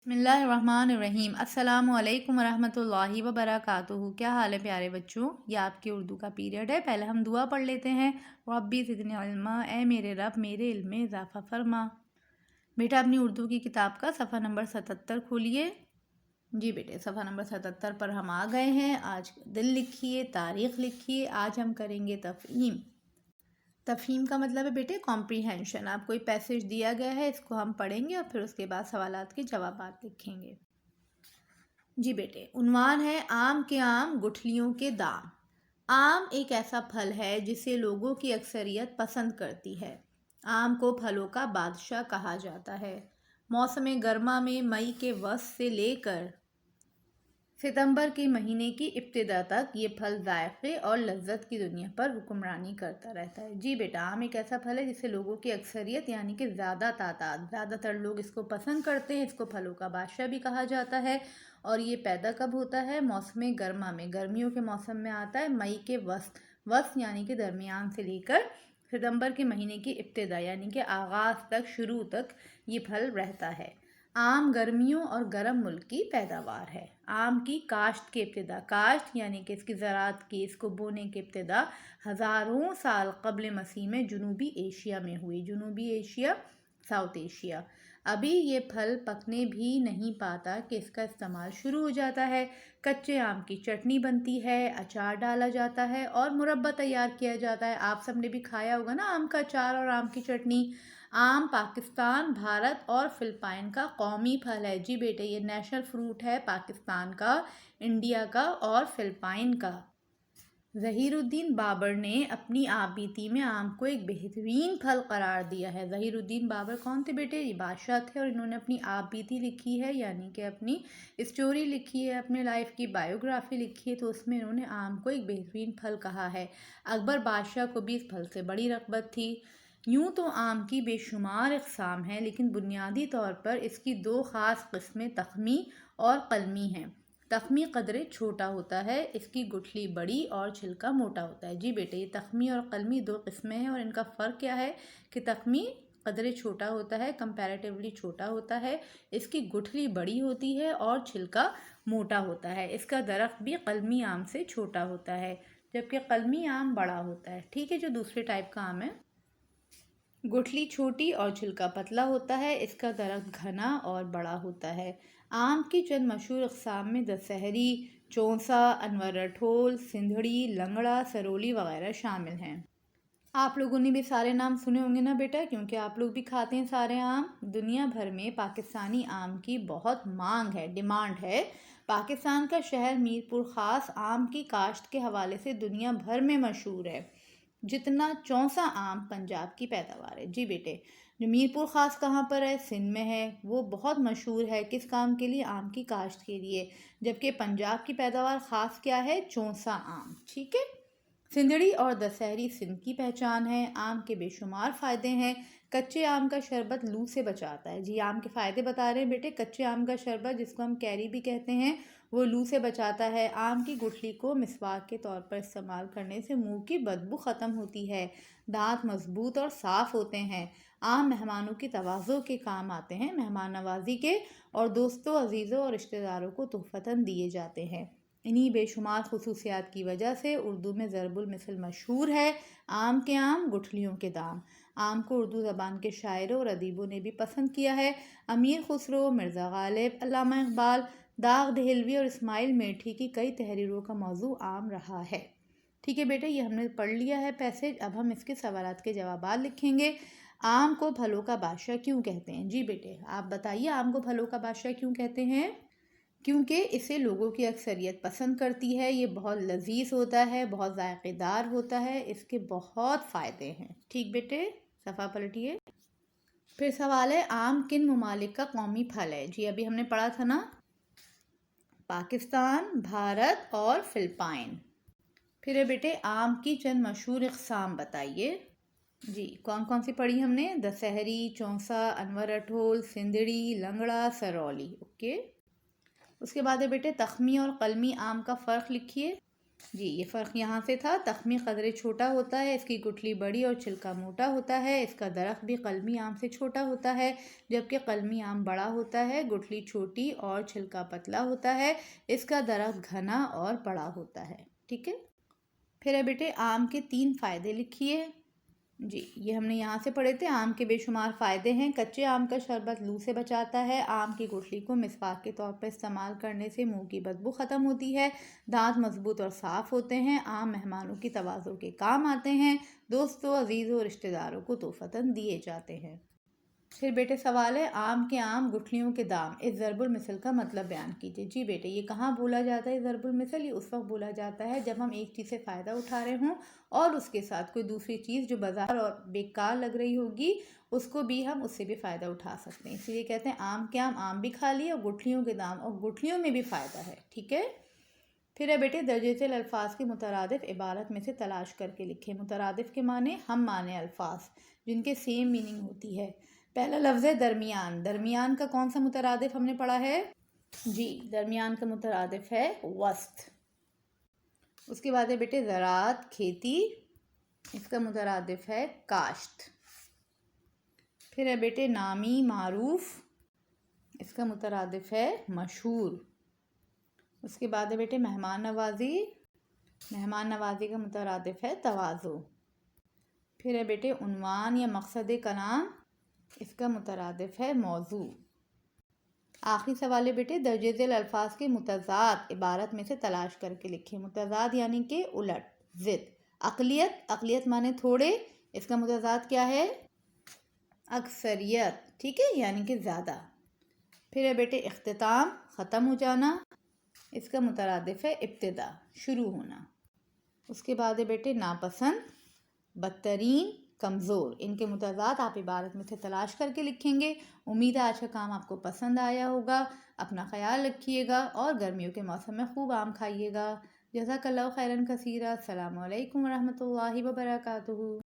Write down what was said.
بسم اللہ الرحمن الرحیم۔ السلام علیکم ورحمۃ اللہ وبرکاتہ۔ کیا حال ہے پیارے بچوں؟ یہ آپ کی اردو کا پیریڈ ہے۔ پہلے ہم دعا پڑھ لیتے ہیں۔ ربی زدنی علما، اے میرے رب میرے علم میں اضافہ فرما۔ بیٹا اپنی اردو کی کتاب کا صفحہ نمبر 77 کھولیے۔ جی بیٹے صفحہ نمبر 77 پر ہم آ گئے ہیں۔ آج دن لکھیے، تاریخ لکھیے۔ آج ہم کریں گے تفہیم۔ تفہیم کا مطلب ہے بیٹے کمپریہنشن۔ آپ کوئی پیسج دیا گیا ہے، اس کو ہم پڑھیں گے اور پھر اس کے بعد سوالات کے جوابات لکھیں گے۔ جی بیٹے عنوان ہے آم کے آم گٹھلیوں کے دام۔ آم ایک ایسا پھل ہے جسے لوگوں کی اکثریت پسند کرتی ہے۔ آم کو پھلوں کا بادشاہ کہا جاتا ہے۔ موسم گرما میں مئی کے وسط سے لے کر ستمبر کے مہینے کی ابتدا تک یہ پھل ذائقے اور لذت کی دنیا پر حکمرانی کرتا رہتا ہے۔ جی بیٹا آم ایک ایسا پھل ہے جسے لوگوں کی اکثریت یعنی کہ زیادہ تر لوگ اس کو پسند کرتے ہیں۔ اس کو پھلوں کا بادشاہ بھی کہا جاتا ہے۔ اور یہ پیدا کب ہوتا ہے؟ موسم گرما میں، گرمیوں کے موسم میں آتا ہے۔ مئی کے وسط یعنی کہ درمیان سے لے کر ستمبر کے مہینے کی ابتدا یعنی کہ آغاز تک، شروع تک یہ پھل رہتا ہے۔ آم گرمیوں اور گرم ملک کی پیداوار ہے۔ آم کی کاشت کی ابتدا، کاشت یعنی کہ اس کی زراعت کی، اس کو بونے کی ابتدا ہزاروں سال قبل مسیح میں جنوبی ایشیا میں ہوئی۔ جنوبی ایشیا، ساؤتھ ایشیا۔ ابھی یہ پھل پکنے بھی نہیں پاتا کہ اس کا استعمال شروع ہو جاتا ہے۔ کچے آم کی چٹنی بنتی ہے، اچار ڈالا جاتا ہے اور مربا تیار کیا جاتا ہے۔ آپ سب نے بھی کھایا ہوگا نا آم کا اچار اور آم کی چٹنی۔ آم پاکستان، بھارت اور فلپائن کا قومی پھل ہے۔ جی بیٹے یہ نیشنل فروٹ ہے پاکستان کا، انڈیا کا اور فلپائن کا۔ ظہیر الدین بابر نے اپنی آپ بیتی میں آم کو ایک بہترین پھل قرار دیا ہے۔ ظہیر الدین بابر کون تھے بیٹے؟ یہ بادشاہ تھے اور انہوں نے اپنی آپ بیتی لکھی ہے یعنی کہ اپنی اسٹوری لکھی ہے، اپنے لائف کی بائیوگرافی لکھی ہے، تو اس میں انہوں نے آم کو ایک بہترین پھل کہا ہے۔ اکبر بادشاہ کو بھی اس پھل سے بڑی رغبت تھی۔ یوں تو آم کی بے شمار اقسام ہیں لیکن بنیادی طور پر اس کی دو خاص قسمیں تخمی اور قلمی ہیں۔ تخمی قدرے چھوٹا ہوتا ہے، اس کی گٹھلی بڑی اور چھلکا موٹا ہوتا ہے۔ جی بیٹے یہ تخمی اور قلمی دو قسمیں ہیں اور ان کا فرق کیا ہے کہ تخمی قدرے چھوٹا ہوتا ہے، کمپیریٹیولی چھوٹا ہوتا ہے، اس کی گٹھلی بڑی ہوتی ہے اور چھلکا موٹا ہوتا ہے۔ اس کا درخت بھی قلمی آم سے چھوٹا ہوتا ہے جبکہ قلمی آم بڑا ہوتا ہے۔ ٹھیک ہے، جو دوسرے ٹائپ کا آم ہے گٹھلی چھوٹی اور چھلکا پتلا ہوتا ہے، اس کا درخت گھنا اور بڑا ہوتا ہے۔ آم کی چند مشہور اقسام میں دسہری، چونسا، انور رٹھول، سندھڑی، لنگڑا، سرولی وغیرہ شامل ہیں۔ آپ لوگوں نے بھی سارے نام سنے ہوں گے نا بیٹا، کیونکہ آپ لوگ بھی کھاتے ہیں سارے آم۔ دنیا بھر میں پاکستانی آم کی بہت مانگ ہے، ڈیمانڈ ہے۔ پاکستان کا شہر میرپور خاص آم کی کاشت کے حوالے سے دنیا بھر میں مشہور ہے، جتنا چونسا آم پنجاب کی پیداوار ہے۔ جی بیٹے جو میرپور خاص کہاں پر ہے؟ سندھ میں ہے۔ وہ بہت مشہور ہے کس کام کے لیے؟ آم کی کاشت کے لیے۔ جبکہ پنجاب کی پیداوار خاص کیا ہے؟ چونسا آم۔ ٹھیک ہے، سندھڑی اور دسہری سندھ کی پہچان ہے۔ آم کے بے شمار فائدے ہیں۔ کچے آم کا شربت لو سے بچاتا ہے۔ جی آم کے فائدے بتا رہے ہیں بیٹے۔ کچے آم کا شربت جس کو ہم کیری بھی کہتے ہیں وہ لو سے بچاتا ہے۔ آم کی گٹھلی کو مسواک کے طور پر استعمال کرنے سے منہ کی بدبو ختم ہوتی ہے، دانت مضبوط اور صاف ہوتے ہیں۔ آم مہمانوں کی تواضع کے کام آتے ہیں، مہمان نوازی کے، اور دوستوں، عزیزوں اور رشتہ داروں کو تحفتاً دیے جاتے ہیں۔ انہی بے شمار خصوصیات کی وجہ سے اردو میں ضرب المثل مشہور ہے، آم کے آم گٹھلیوں کے دام۔ آم کو اردو زبان کے شاعروں اور ادیبوں نے بھی پسند کیا ہے۔ امیر خسرو، مرزا غالب، علامہ اقبال، داغ دہلوی اور اسماعیل میٹھی کی کئی تحریروں کا موضوع آم رہا ہے۔ ٹھیک ہے بیٹا یہ ہم نے پڑھ لیا ہے پیسج۔ اب ہم اس کے سوالات کے جوابات لکھیں گے۔ آم کو پھلوں کا بادشاہ کیوں کہتے ہیں؟ جی بیٹے آپ بتائیے آم کو پھلوں کا بادشاہ کیوں کہتے ہیں؟ کیونکہ اسے لوگوں کی اکثریت پسند کرتی ہے، یہ بہت لذیذ ہوتا ہے، بہت ذائقے دار ہوتا ہے، اس کے بہت فائدے ہیں۔ ٹھیک بیٹے صفحہ پلٹیے۔ پھر سوال ہے آم کن ممالک کا قومی پھل ہے؟ جی ابھی ہم نے پڑھا تھا نا، پاکستان، بھارت اور فلپائن۔ پھر ہے بیٹے آم کی چند مشہور اقسام بتائیے۔ جی کون کون سی پڑھی ہم نے؟ دسہری، چونسا، انور رٹھول، سندھڑی، لنگڑا، سرولی۔ اوکے، اس کے بعد ہے بیٹے تخمی اور قلمی آم کا فرق لکھیے۔ جی یہ فرق یہاں سے تھا، تخمی قدرے چھوٹا ہوتا ہے، اس کی گٹھلی بڑی اور چھلکا موٹا ہوتا ہے، اس کا درخت بھی قلمی آم سے چھوٹا ہوتا ہے، جبکہ قلمی آم بڑا ہوتا ہے، گٹھلی چھوٹی اور چھلکا پتلا ہوتا ہے، اس کا درخت گھنا اور بڑا ہوتا ہے۔ ٹھیک ہے، پھر ہے بیٹے آم کے 3 فائدے لکھیے۔ جی یہ ہم نے یہاں سے پڑھے تھے، آم کے بے شمار فائدے ہیں۔ کچے آم کا شربت لو سے بچاتا ہے، آم کی گٹھلی کو مسواک کے طور پر استعمال کرنے سے منہ کی بدبو ختم ہوتی ہے، دانت مضبوط اور صاف ہوتے ہیں، آم مہمانوں کی تواضع کے کام آتے ہیں، دوستوں عزیزوں رشتہ داروں کو تحفتاً دیے جاتے ہیں۔ پھر بیٹے سوال ہے آم کے آم گٹھلیوں کے دام، اس ضرب المثل کا مطلب بیان کیجیے۔ جی بیٹے یہ کہاں بولا جاتا ہے ضرب المثل؟ یہ اس وقت بولا جاتا ہے جب ہم ایک چیز سے فائدہ اٹھا رہے ہوں اور اس کے ساتھ کوئی دوسری چیز جو بظاہر اور بیکار لگ رہی ہوگی اس کو بھی ہم اس سے بھی فائدہ اٹھا سکتے ہیں، اس لیے کہتے ہیں آم کے آم بھی کھا لیے اور گٹھلیوں کے دام، اور گٹھلیوں میں بھی فائدہ ہے۔ ٹھیک ہے، پھر ہے بیٹے درجے ذیل الفاظ کے مترادف عبارت میں سے تلاش کر کے لکھیں۔ مترادف کے معنی ہم معنی الفاظ جن کے سیم میننگ ہوتی ہے۔ پہلا لفظ ہے درمیان، درمیان کا کون سا مترادف ہم نے پڑھا ہے؟ جی درمیان کا مترادف ہے وسط۔ اس کے بعد ہے بیٹے زراعت کھیتی، اس کا مترادف ہے کاشت۔ پھر ہے بیٹے نامی معروف، اس کا مترادف ہے مشہور۔ اس کے بعد ہے بیٹے مہمان نوازی، مہمان نوازی کا مترادف ہے تواضع۔ پھر ہے بیٹے عنوان یا مقصد کلام، اس کا مترادف ہے موضوع۔ آخری سوال ہے بیٹے درجہ ذیل الفاظ کے متضاد عبارت میں سے تلاش کر کے لکھیں۔ متضاد یعنی کہ الٹ، ضد۔ اقلیت، اقلیت معنی تھوڑے، اس کا متضاد کیا ہے؟ اکثریت، ٹھیک ہے، یعنی کہ زیادہ۔ پھر ہے بیٹے اختتام، ختم ہو جانا، اس کا مترادف ہے ابتدا، شروع ہونا۔ اس کے بعد ہے بیٹے ناپسند، بدترین، کمزور، ان کے متضاد آپ عبارت میں سے تلاش کر کے لکھیں گے۔ امید ہے آج کا کام آپ کو پسند آیا ہوگا، اپنا خیال رکھیے گا اور گرمیوں کے موسم میں خوب آم کھائیے گا۔ جزاک اللہ خیراً کثیرا۔ السلام علیکم ورحمۃ اللہ وبرکاتہ۔